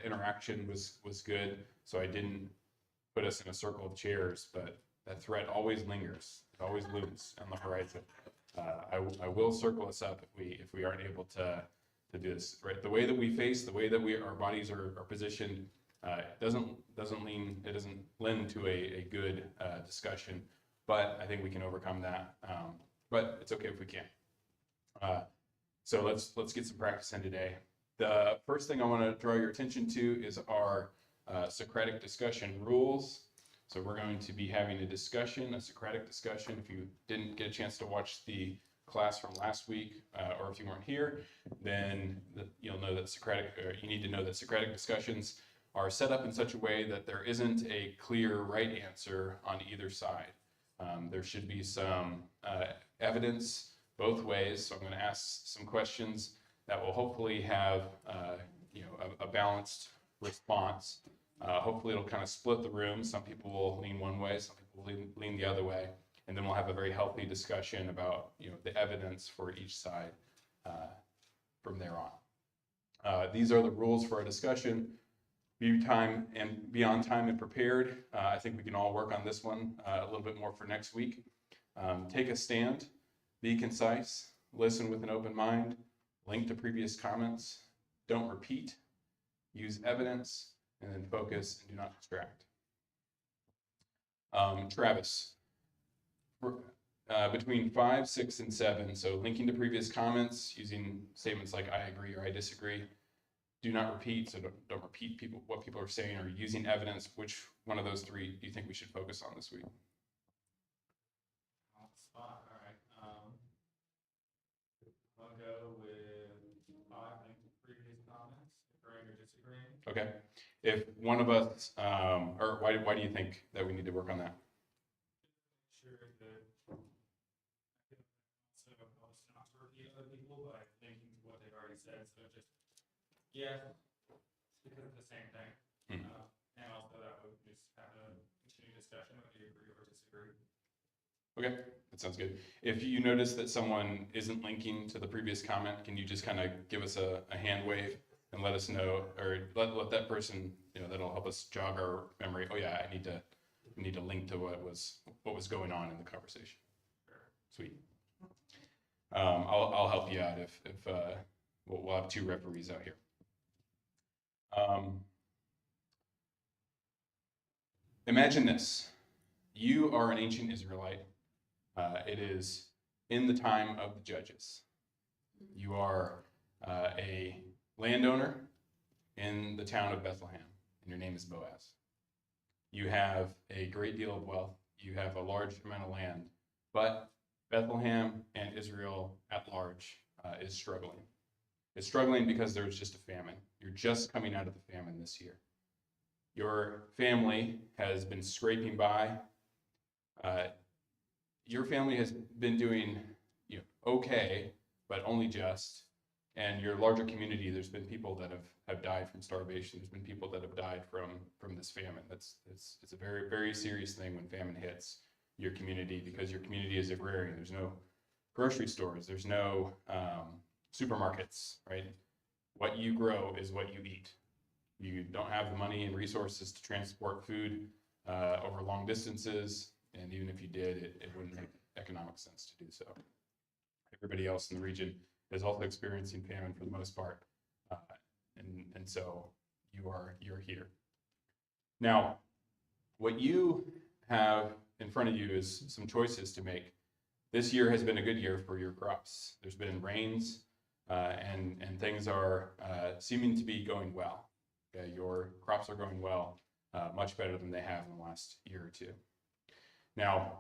the interaction was good, so I didn't put us in a circle of chairs, but that threat always lingers. It always looms on the horizon. I will circle us up if we aren't able to do this. Right, the way that we face, the way that our bodies are positioned, it doesn't lend to a good discussion. But I think we can overcome that. But it's okay if we can't. So let's get some practice in today. The first thing I want to draw your attention to is our Socratic discussion rules. So we're going to be having a Socratic discussion. If you didn't get a chance to watch the class from last week, or if you weren't here, then you'll know that you need to know that Socratic discussions are set up in such a way that there isn't a clear right answer on either side. There should be some evidence both ways. So I'm going to ask some questions that will hopefully have a balanced response. Hopefully it'll kind of split the room. Some people will lean one way, some people will lean the other way, and then we'll have a very healthy discussion about the evidence for each side from there on. These are the rules for our discussion. Be on time and prepared. I think we can all work on this one a little bit more for next week. Take a stand, be concise, listen with an open mind, link to previous comments, don't repeat, use evidence, and then focus and do not distract. Travis, between 5, 6, and 7, so linking to previous comments, using statements like I agree or I disagree. Do not repeat, so don't repeat what people are saying, or using evidence. Which one of those three do you think we should focus on this week? On the spot, all right. I'll go with 5, linking to previous comments, agreeing or disagreeing. Okay. If one of us, or why do you think that we need to work on that? Sure that also helps not to repeat other people by thinking what they've already said. So just because it's the same thing. And also that would just have a continued discussion whether you agree or disagree. Okay, that sounds good. If you notice that someone isn't linking to the previous comment, can you just kind of give us a hand wave and let us know, or let that person, that'll help us jog our memory. Oh yeah, I need to link to what was going on in the conversation. Sure. Sweet. I'll help you out if we'll have 2 referees out here. Imagine this. You are an ancient Israelite. It is in the time of the judges. You are a landowner in the town of Bethlehem, and your name is Boaz. You have a great deal of wealth. You have a large amount of land, but Bethlehem and Israel at large is struggling. It's struggling because there's just a famine. You're just coming out of the famine this year. Your family has been scraping by. Your family has been doing okay, but only just. And your larger community, there's been people that have died from starvation. There's been people that have died from this famine. It's a very, very serious thing when famine hits your community, because your community is agrarian. There's no grocery stores. There's no supermarkets, right? What you grow is what you eat. You don't have the money and resources to transport food over long distances, and even if you did, it wouldn't make economic sense to do so. Everybody else in the region is also experiencing famine for the most part, and so you're here. Now, what you have in front of you is some choices to make. This year has been a good year for your crops. There's been rains, and things are seeming to be going well. Okay, your crops are going well, much better than they have in the last year or two. Now,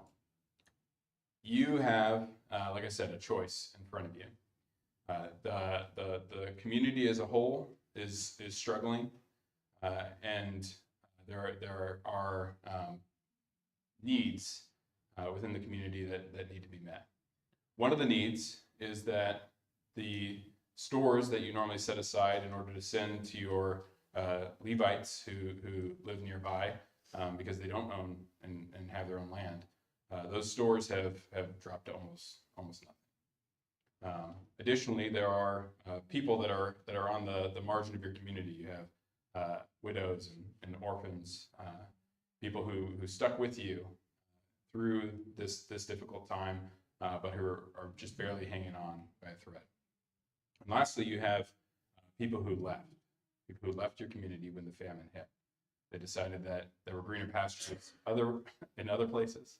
you have, like I said, a choice in front of you. The community as a whole is struggling, and there are needs within the community that need to be met. One of the needs is that the stores that you normally set aside in order to send to your Levites who live nearby, because they don't own and have their own land, those stores have dropped to almost nothing. Additionally, there are people that are on the margin of your community. You have widows and orphans, people who stuck with you through this difficult time, but who are just barely hanging on by a thread. And lastly, you have people who left your community when the famine hit. They decided that there were greener pastures in other places.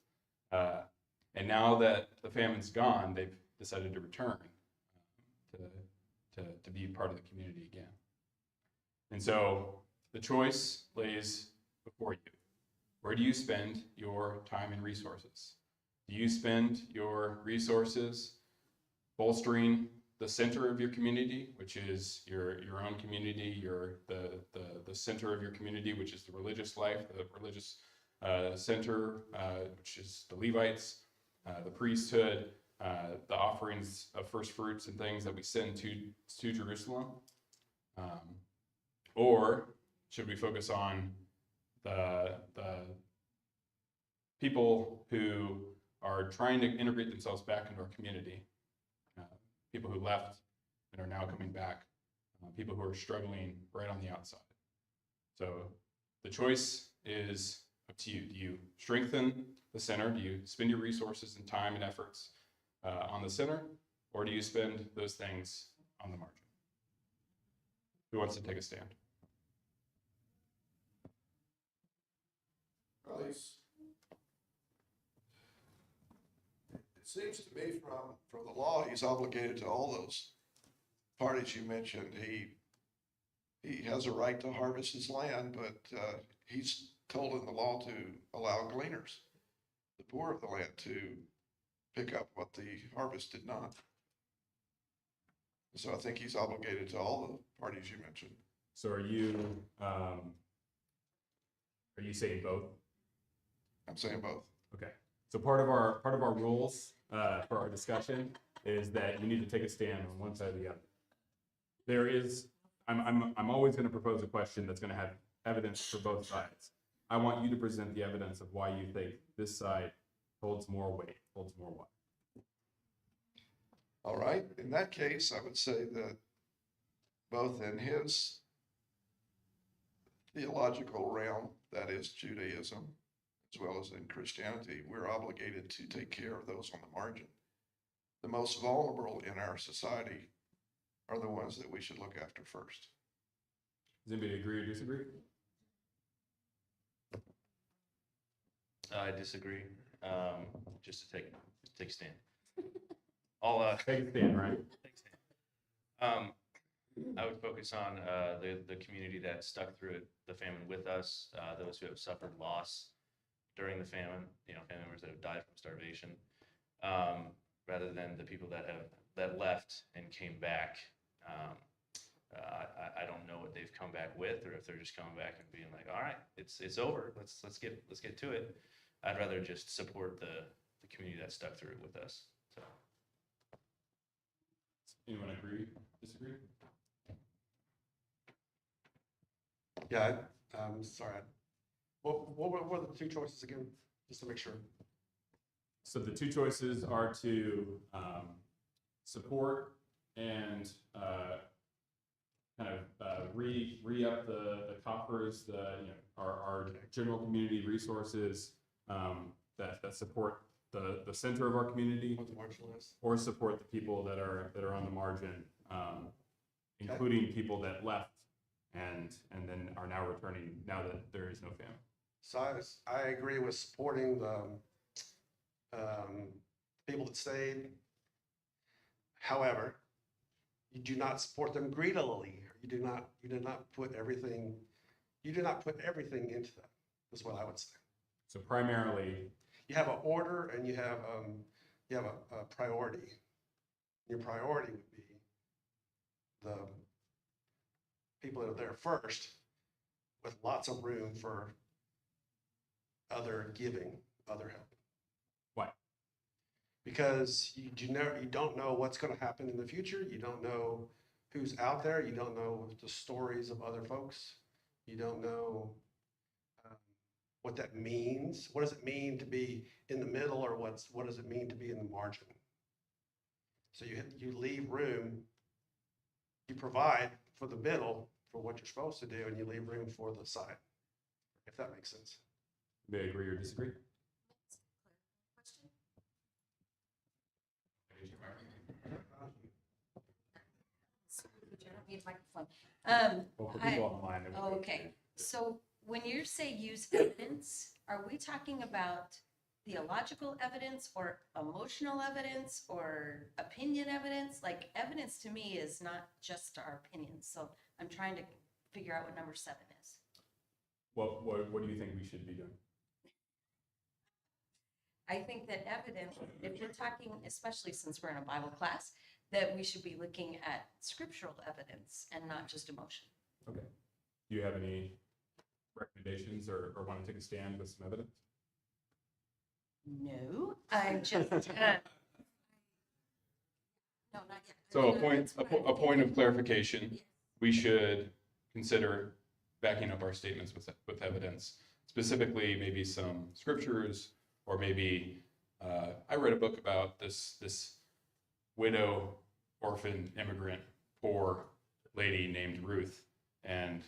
And now that the famine's gone, they've decided to return to be part of the community again. And so the choice lays before you. Where do you spend your time and resources? Do you spend your resources bolstering the center of your community, which is your own community, the center of your community, which is the religious life, the religious center, which is the Levites, the priesthood, the offerings of first fruits and things that we send to Jerusalem? Or should we focus on the people who are trying to integrate themselves back into our community, people who left and are now coming back, people who are struggling right on the outside? So the choice is up to you. Do you strengthen the center? Do you spend your resources and time and efforts on the center, or do you spend those things on the margin? Who wants to take a stand? Well, it seems to me from the law, he's obligated to all those parties you mentioned. He has a right to harvest his land, but he's told in the law to allow gleaners, the poor of the land, to pick up what the harvest did not. So I think he's obligated to all the parties you mentioned. So are you saying both? I'm saying both. Okay. So part of our rules for our discussion is that you need to take a stand on one side or the other. There is, I'm always going to propose a question that's going to have evidence for both sides. I want you to present the evidence of why you think this side holds more weight, holds more water. All right. In that case, I would say that both in his theological realm, that is Judaism, as well as in Christianity, we're obligated to take care of those on the margin. The most vulnerable in our society are the ones that we should look after first. Does anybody agree or disagree? I disagree. Just to take a stand. I'll Take a stand, right? take a stand. I would focus on the community that stuck through it, the famine with us, those who have suffered loss during the famine, family members that have died from starvation, rather than the people that left and came back. I don't know what they've come back with, or if they're just coming back and being like, all right, it's over. Let's get to it. I'd rather just support the community that stuck through it with us. So. Anyone agree, disagree? Yeah, sorry. What were the two choices again, just to make sure? So the two choices are to support and kind of re-up the coffers, our general community resources that support the center of our community, What the marginalized? or support the people that are on the margin, including people that left and then are now returning now that there is no famine. So I agree with supporting the people that stayed. However, you do not support them greedily. You do not put everything into that. That's what I would say. So primarily, You have an order and you have a priority. Your priority would be the people that are there first, with lots of room for other giving, other help. why? Because you don't know what's going to happen in the future. You don't know who's out there. You don't know the stories of other folks. You don't know what that means. What does it mean to be in the middle, or what does it mean to be in the margin? So you leave room. You provide for the middle, for what you're supposed to do and you leave room for the side, if that makes sense. May I agree or disagree? I don't need a microphone. Well, for I- people online. it would Oh, be okay. So when you say use evidence, are we talking about theological evidence or emotional evidence or opinion evidence? Like evidence to me is not just our opinions. So I'm trying to figure out what number 7 is. What do you think we should be doing? I think that evidence, if we're talking, especially since we're in a Bible class, that we should be looking at scriptural evidence and not just emotion. Okay. Do you have any recommendations or want to take a stand with some evidence? No, I'm just, no, not yet. So That's what I'm a point of thinking. clarification, Yes. we should consider backing up our statements with evidence, specifically maybe some scriptures, or maybe, I read a book about this widow, orphan, immigrant, poor lady named Ruth, and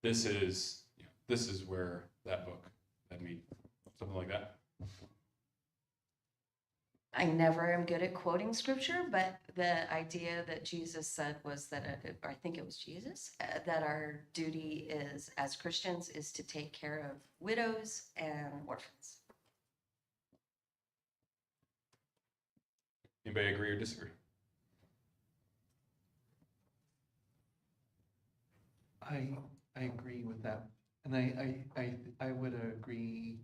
this is where that book led me, something like that. I never am good at quoting scripture, but the idea that Jesus said was that, or I think it was Jesus, that our duty is, as Christians, is to take care of widows and orphans. Anybody agree or disagree? I agree with that, and I would agree.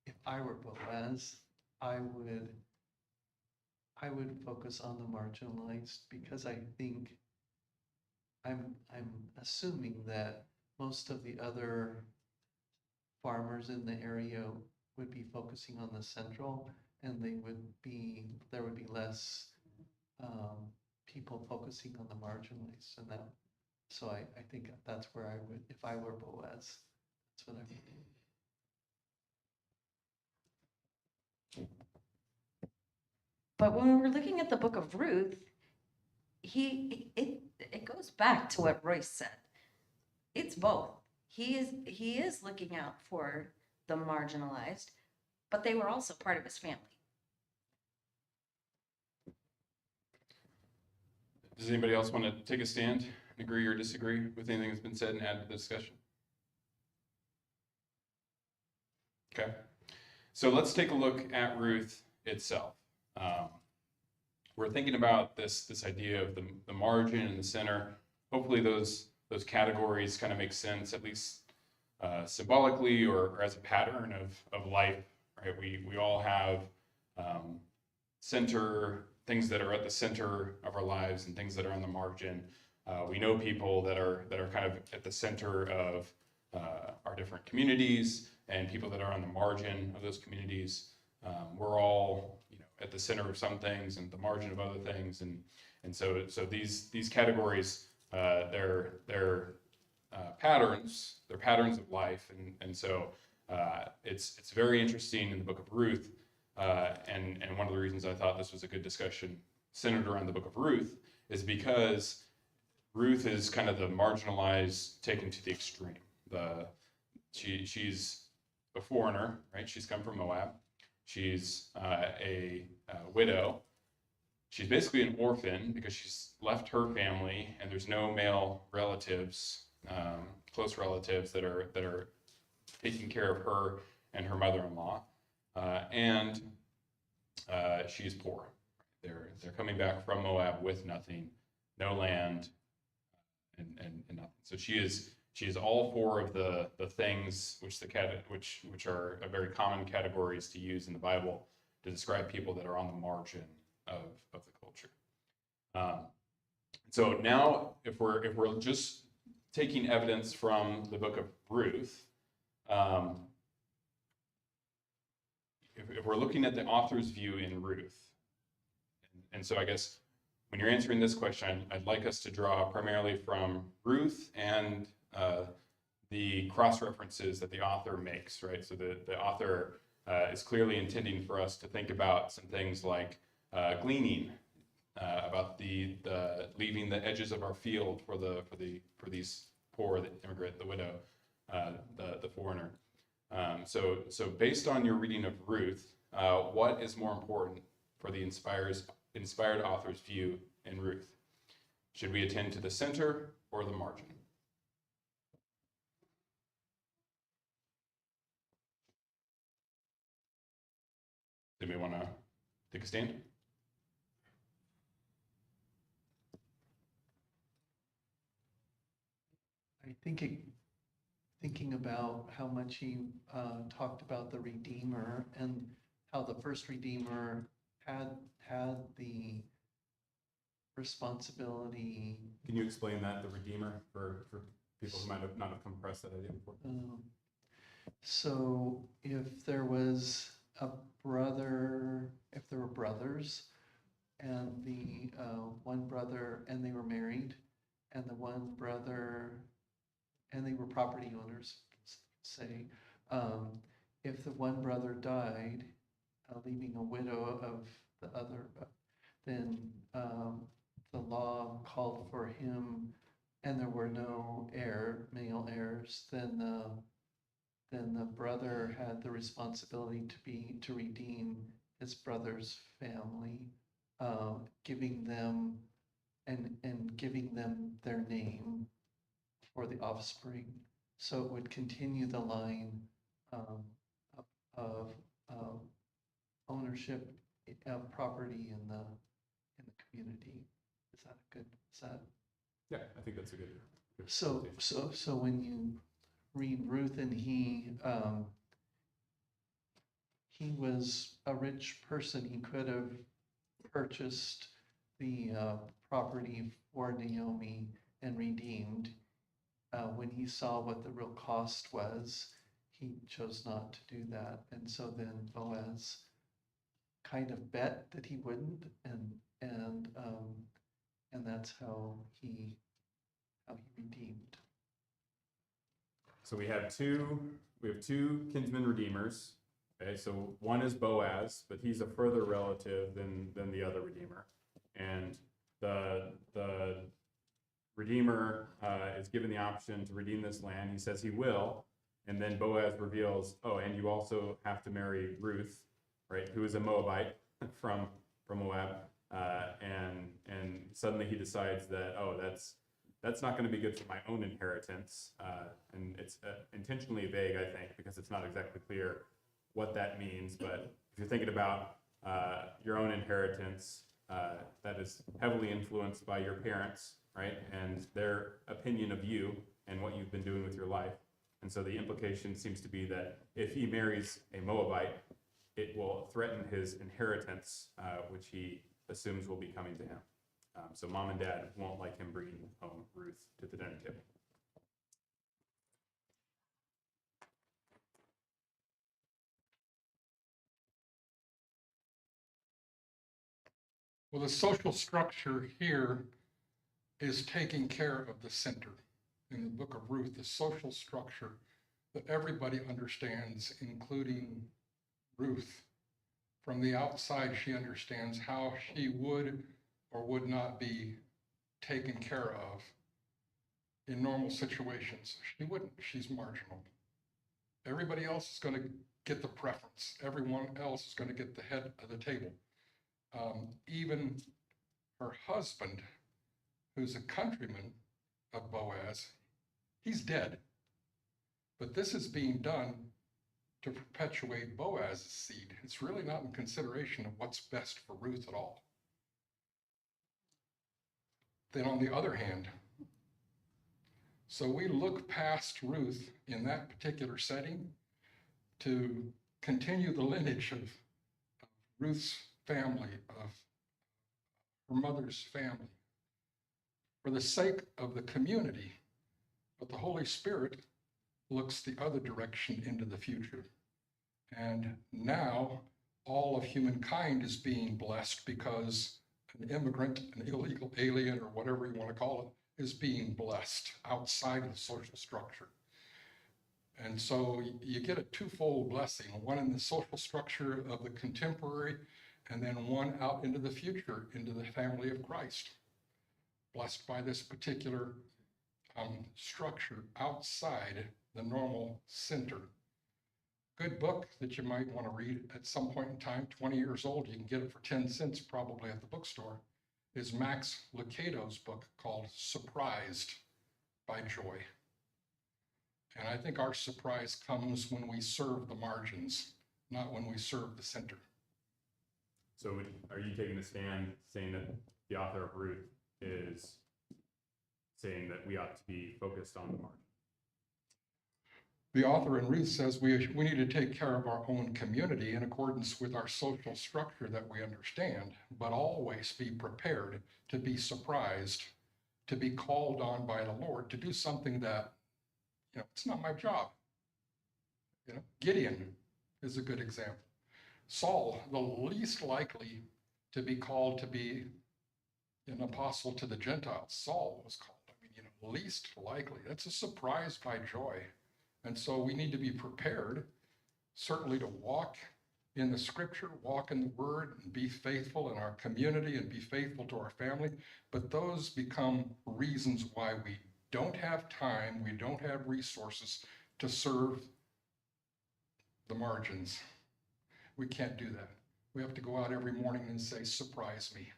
If I were Boaz, I would focus on the marginalized, because I think I'm assuming that most of the other farmers in the area would be focusing on the central, and there would be less people focusing on the marginalized, and that. So I think that's where I would, if I were Boaz, that's what I would do. But when we're looking at the book of Ruth, it goes back to what Royce said. It's both. He is looking out for the marginalized, but they were also part of his family. Does anybody else want to take a stand, agree or disagree with anything that's been said and add to the discussion? Okay, so let's take a look at Ruth itself. We're thinking about this idea of the margin and the center. Hopefully those categories kind of make sense, at least symbolically or as a pattern of life, right? We all have things that are at the center of our lives and things that are on the margin. We know people that are kind of at the center of our different communities, and people that are on the margin of those communities. We're all, at the center of some things and the margin of other things, and so these categories, they're patterns. They're patterns of life, and so it's very interesting in the book of Ruth, and one of the reasons I thought this was a good discussion centered around the book of Ruth is because Ruth is kind of the marginalized taken to the extreme. She's a foreigner, right? She's come from Moab. She's a widow. She's basically an orphan because she's left her family, and there's no male relatives, close relatives that are taking care of her and her mother-in-law, and she's poor. They're coming back from Moab with nothing, no land, and nothing. So she is all four of the things which are very common categories to use in the Bible to describe people that are on the margin of the culture. So now, if we're just taking evidence from the book of Ruth, if we're looking at the author's view in Ruth, and so I guess when you're answering this question, I'd like us to draw primarily from Ruth and the cross-references that the author makes, right? So the author is clearly intending for us to think about some things like gleaning, about the leaving the edges of our field for these poor, the immigrant, the widow, the foreigner. So based on your reading of Ruth, what is more important for the inspired author's view in Ruth? Should we attend to the center or the margin? Anybody want to take a stand? I think thinking about how much he talked about the Redeemer and how the first Redeemer had the responsibility. Can you explain that, the Redeemer, for people who might have not have come across that idea before? So if there was a brother, if there were brothers, and the one brother, and they were married, and the one brother, and they were property owners, say, if the one brother died, leaving a widow of the other, then the law called for him, and there were no male heirs, then the brother had the responsibility to redeem his brother's family, giving them and giving them their name for the offspring. So it would continue the line of ownership of property in the community. Is that? Yeah, I think that's a good. So when you read Ruth, and he was a rich person, he could have purchased the property for Naomi and redeemed. When he saw what the real cost was, he chose not to do that. And so then Boaz kind of bet that he wouldn't, and that's how he redeemed. So we have two kinsman redeemers. Okay, so one is Boaz, but he's a further relative than the other redeemer, and the redeemer is given the option to redeem this land. He says he will, and then Boaz reveals, oh, and you also have to marry Ruth, right, who is a Moabite from Moab, and suddenly he decides that, oh, that's not going to be good for my own inheritance, and it's intentionally vague, I think, because it's not exactly clear what that means. But if you're thinking about your own inheritance, that is heavily influenced by your parents, right, and their opinion of you and what you've been doing with your life. And so the implication seems to be that if he marries a Moabite, it will threaten his inheritance, which he assumes will be coming to him. So mom and dad won't like him bringing home Ruth to the dinner table. Well, the social structure here is taking care of the center. In the book of Ruth, the social structure that everybody understands, including Ruth. From the outside, she understands how she would or would not be taken care of in normal situations. She wouldn't, she's marginal. Everybody else is going to get the preference. Everyone else is going to get the head of the table. Even her husband, who's a countryman of Boaz, he's dead. But this is being done to perpetuate Boaz's seed. It's really not in consideration of what's best for Ruth at all. Then on the other hand, so we look past Ruth in that particular setting to continue the lineage of Ruth's family, of her mother's family, for the sake of the community. But the Holy Spirit looks the other direction into the future. And now all of humankind is being blessed because an immigrant, an illegal alien, or whatever you want to call it, is being blessed outside of the social structure. And so you get a twofold blessing, one in the social structure of the contemporary, and then one out into the future, into the family of Christ, blessed by this particular structure outside the normal center. Good book that you might want to read at some point in time, 20 years old, you can get it for 10 cents probably at the bookstore, is Max Lucado's book called Surprised by Joy. And I think our surprise comes when we serve the margins, not when we serve the center. So are you taking a stand saying that the author of Ruth is saying that we ought to be focused on the margin? The author in Ruth says we need to take care of our own community in accordance with our social structure that we understand, but always be prepared to be surprised, to be called on by the Lord to do something that, it's not my job. Gideon is a good example. Saul, the least likely to be called to be an apostle to the Gentiles. Saul was called, least likely. That's a surprise by joy. And so we need to be prepared, certainly to walk in the scripture, walk in the word, and be faithful in our community and be faithful to our family. But those become reasons why we don't have time, we don't have resources to serve the margins. We can't do that. We have to go out every morning and say, surprise me.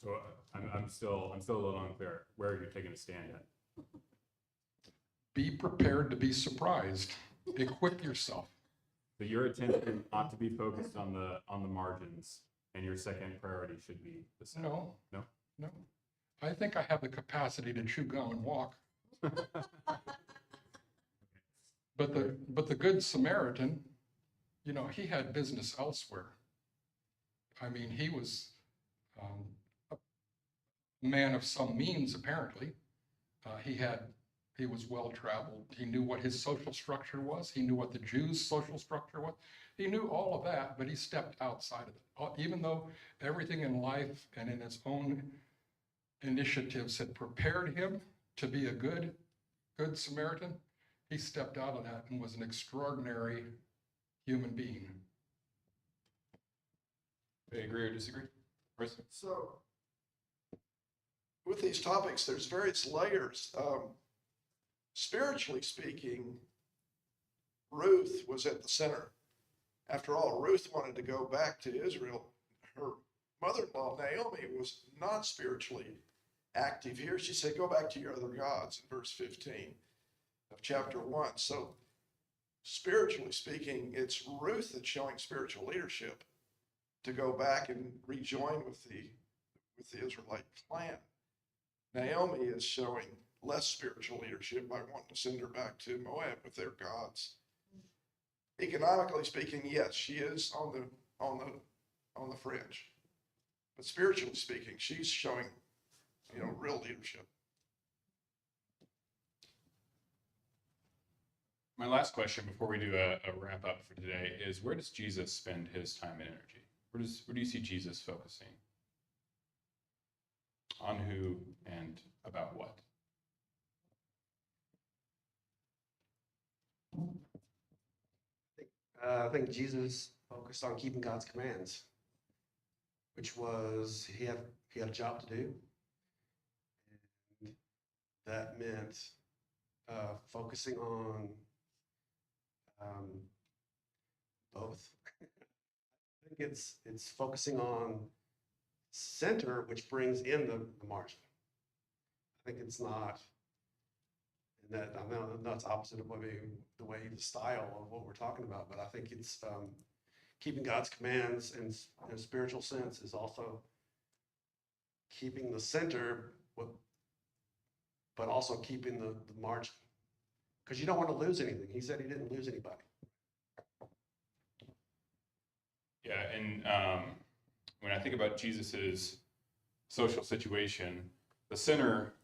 So I'm still a little unclear where you're taking a stand at. Be prepared to be surprised. Equip yourself. So your attention ought to be focused on the margins, and your second priority should be the center. No. I think I have the capacity to chew gum and walk. But the Good Samaritan, he had business elsewhere. He was a man of some means, apparently. He was well-traveled. He knew what his social structure was. He knew what the Jews' social structure was. He knew all of that, but he stepped outside of it. Even though everything in life and in his own initiatives had prepared him to be a good Samaritan, he stepped out of that and was an extraordinary human being. Do you agree or disagree? Chris? So with these topics, there's various layers. Spiritually speaking, Ruth was at the center. After all, Ruth wanted to go back to Israel. Her mother-in-law, Naomi, was not spiritually active here. She said, go back to your other gods in verse 15 of chapter 1. So spiritually speaking, it's Ruth that's showing spiritual leadership to go back and rejoin with the Israelite clan. Naomi is showing less spiritual leadership by wanting to send her back to Moab with their gods. Economically speaking, yes, she is on the fringe, but spiritually speaking, she's showing, real leadership. My last question before we do a wrap up for today is, where does Jesus spend his time and energy? Where do you see Jesus focusing? On who and about what? I think Jesus focused on keeping God's commands, which was he had a job to do. And that meant focusing on both. I think it's focusing on center, which brings in the margin. I think it's not, and that I know that's opposite of the style of what we're talking about, but I think it's keeping God's commands in a spiritual sense is also keeping the center, but also keeping the margin, because you don't want to lose anything. He said he didn't lose anybody. Yeah, and when I think about Jesus's social situation, the center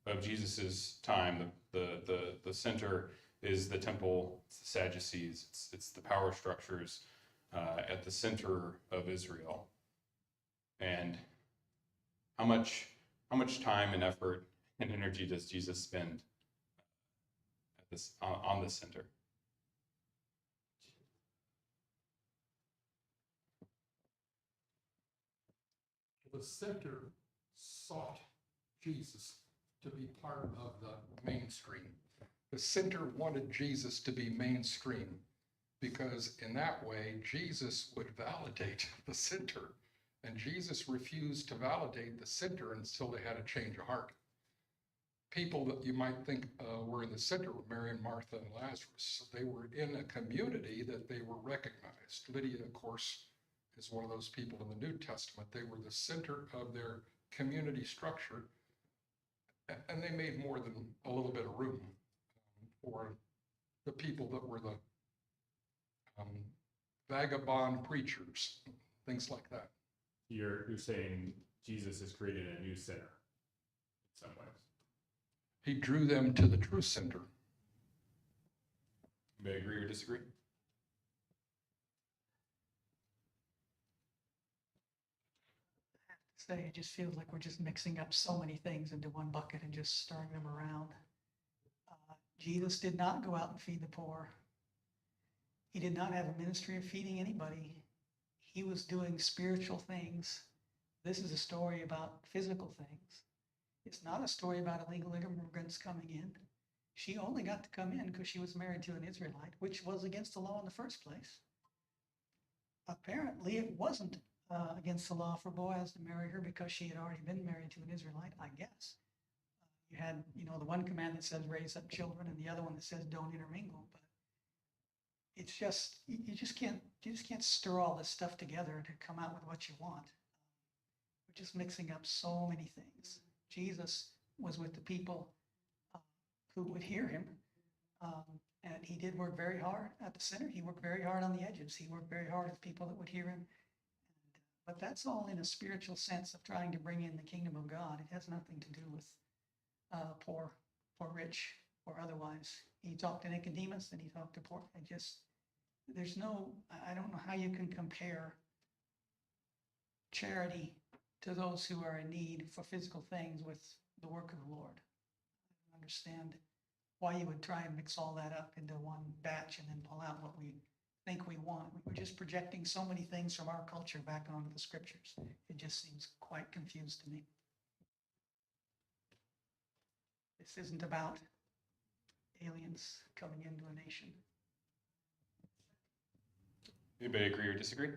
of Jesus's time, the center is the temple, it's the Sadducees, it's the power structures at the center of Israel. And how much time and effort and energy does Jesus spend at this on this center? the center sought Jesus to be part of the mainstream. The center wanted Jesus to be mainstream because in that way, Jesus would validate the center. And Jesus refused to validate the center until they had a change of heart. People that you might think were in the center were Mary and Martha and Lazarus. They were in a community that they were recognized. Lydia, of course, is one of those people in the New Testament. They were the center of their community structure, and they made more than a little bit of room for the people that were the vagabond preachers, things like that. You're saying Jesus has created a new center in some ways. He drew them to the true center. May I agree or disagree? Say, it just feels like we're just mixing up so many things into one bucket and just stirring them around. Jesus did not go out and feed the poor. He did not have a ministry of feeding anybody. He was doing spiritual things. This is a story about physical things. It's not a story about illegal immigrants coming in. She only got to come in because she was married to an Israelite, which was against the law in the first place. Apparently, it wasn't against the law for Boaz to marry her because she had already been married to an Israelite, I guess. You had, the one command that says raise up children and the other one that says don't intermingle. But it's just, you just can't stir all this stuff together to come out with what you want. We're just mixing up so many things. Jesus was with the people who would hear him. And he did work very hard at the center. He worked very hard on the edges. He worked very hard with people that would hear him. But that's all in a spiritual sense of trying to bring in the kingdom of God. It has nothing to do with poor or rich or otherwise. He talked to Nicodemus and he talked to poor. I don't know how you can compare charity to those who are in need for physical things with the work of the Lord. I don't understand why you would try and mix all that up into one batch and then pull out what we think we want. We're just projecting so many things from our culture back onto the scriptures. It just seems quite confused to me. This isn't about aliens coming into a nation. Anybody agree or disagree?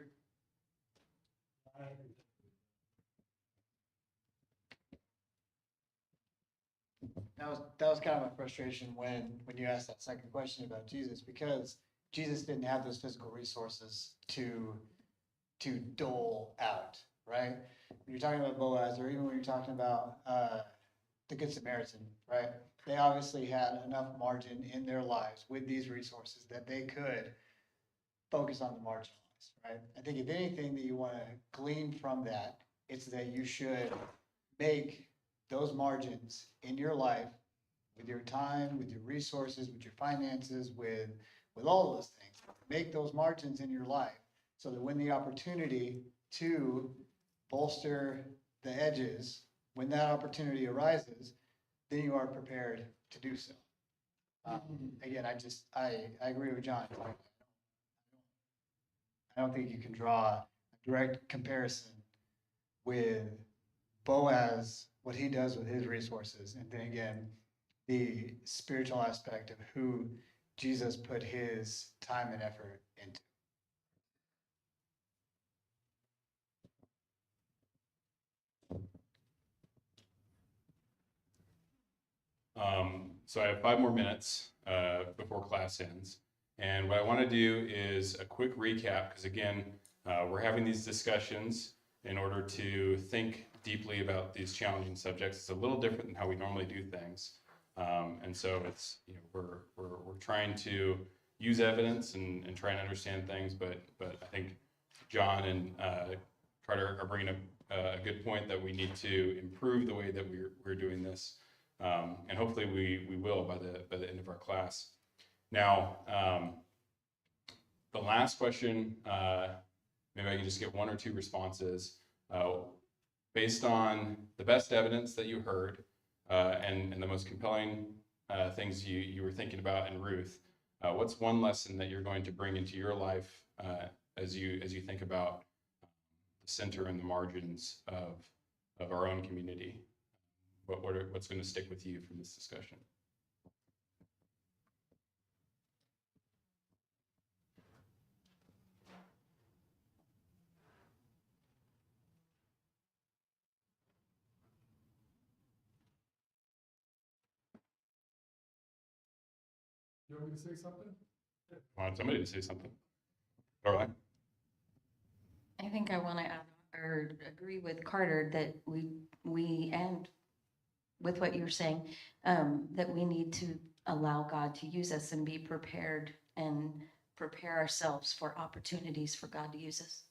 That was kind of my frustration when you asked that second question about Jesus, because Jesus didn't have those physical resources to dole out, right? When you're talking about Boaz, or even when you're talking about the Good Samaritan, right? They obviously had enough margin in their lives with these resources that they could focus on the marginalized, right? I think if anything that you want to glean from that, it's that you should make those margins in your life with your time, with your resources, with your finances, with all of those things. Make those margins in your life so that when the opportunity to bolster the edges, when that opportunity arises, then you are prepared to do so. Again, I agree with John. I don't think you can draw a direct comparison with Boaz, what he does with his resources, and then again, the spiritual aspect of who Jesus put his time and effort into. So I have 5 more minutes before class ends. And what I want to do is a quick recap, because again, we're having these discussions in order to think deeply about these challenging subjects. It's a little different than how we normally do things. And so it's, we're trying to use evidence and try and understand things, but I think John and Carter are bringing up a good point that we need to improve the way that we're doing this. And hopefully we will by the end of our class. Now, the last question, maybe I can just get 1 or 2 responses. Based on the best evidence that you heard and the most compelling things you were thinking about in Ruth, what's one lesson that you're going to bring into your life as you think about the center and the margins of our own community. What's going to stick with you from this discussion? You want me to say something? I want somebody to say something. Caroline? I think I want to add or agree with Carter that we and with what you're saying, that we need to allow God to use us and be prepared and prepare ourselves for opportunities for God to use us.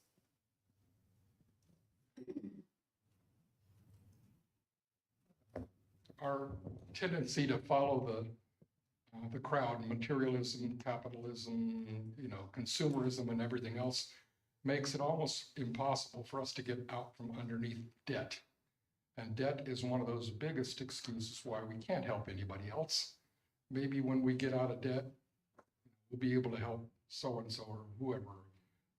Our tendency to follow the crowd, materialism, capitalism, consumerism and everything else makes it almost impossible for us to get out from underneath debt. And debt is one of those biggest excuses why we can't help anybody else. Maybe when we get out of debt, we'll be able to help so-and-so or whoever.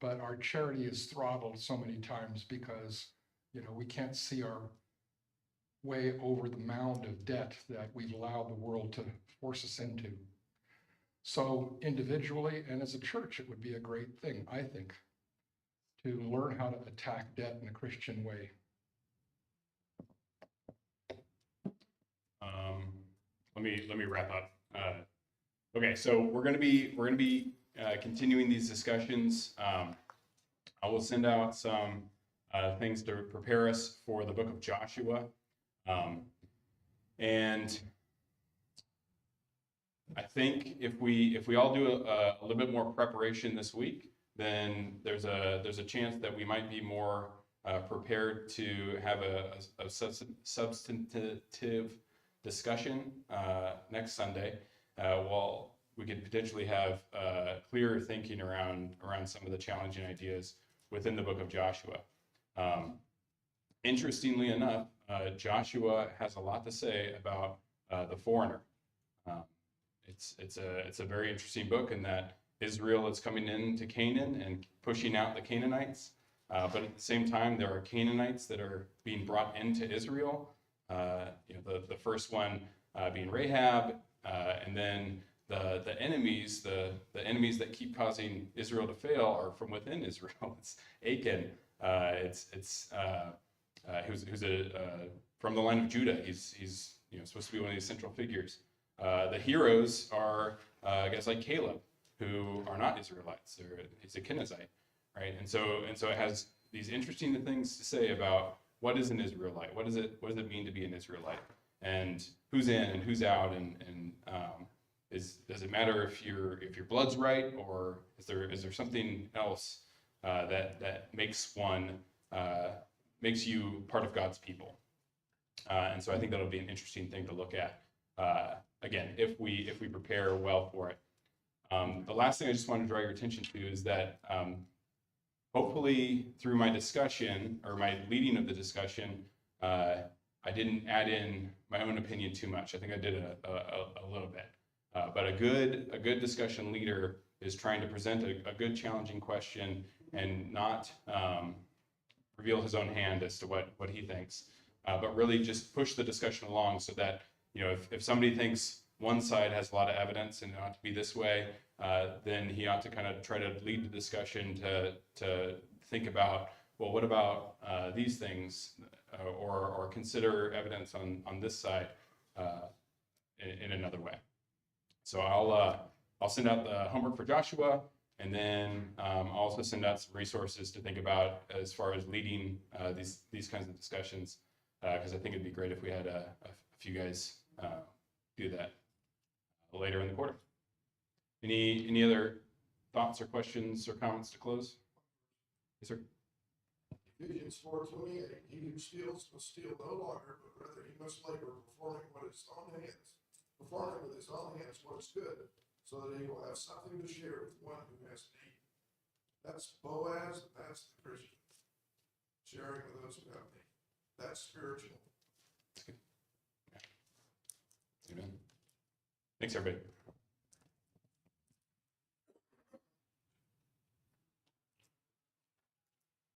But our charity is throttled so many times because, we can't see our way over the mound of debt that we've allowed the world to force us into. So individually and as a church, it would be a great thing, I think, to learn how to attack debt in a Christian way. Let me wrap up. Okay, so we're gonna be continuing these discussions. I will send out some things to prepare us for the book of Joshua, and I think if we all do a little bit more preparation this week, then there's a chance that we might be more prepared to have a substantive discussion next Sunday. While we could potentially have clearer thinking around some of the challenging ideas within the book of Joshua. Interestingly enough, Joshua has a lot to say about the foreigner. It's a very interesting book in that Israel is coming into Canaan and pushing out the Canaanites, but at the same time there are Canaanites that are being brought into Israel. The first one being Rahab, and then the enemies that keep causing Israel to fail are from within Israel. It's Achan. Who's from the line of Judah. He's supposed to be one of these central figures. The heroes are guys like Caleb, who are not Israelites. He's a Kenizzite, right? And so it has these interesting things to say about what is an Israelite, what does it mean to be an Israelite, and who's in and who's out, and does it matter if your blood's right, or is there something else that makes you part of God's people? And so I think that'll be an interesting thing to look at. Again, if we prepare well for it. The last thing I just want to draw your attention to is that hopefully through my discussion or my leading of the discussion, I didn't add in my own opinion too much. I think I did a little bit. But a good discussion leader is trying to present a good challenging question and not reveal his own hand as to what he thinks, but really just push the discussion along so that, if somebody thinks one side has a lot of evidence and it ought to be this way, then he ought to kind of try to lead the discussion to think about, well, what about these things, or consider evidence on this side in another way. So I'll send out the homework for Joshua, and then I'll also send out some resources to think about as far as leading these kinds of discussions, because I think it'd be great if we had a few guys do that later in the quarter. Any other thoughts or questions or comments to close? Yes, sir. Ephesians 4:28, he who steals must steal no longer, but rather he must labor, performing with his own hands what is good, so that he will have something to share with one who has need. That's Boaz, and that's the Christian, sharing with those who have need. That's spiritual. Amen. Thanks, everybody.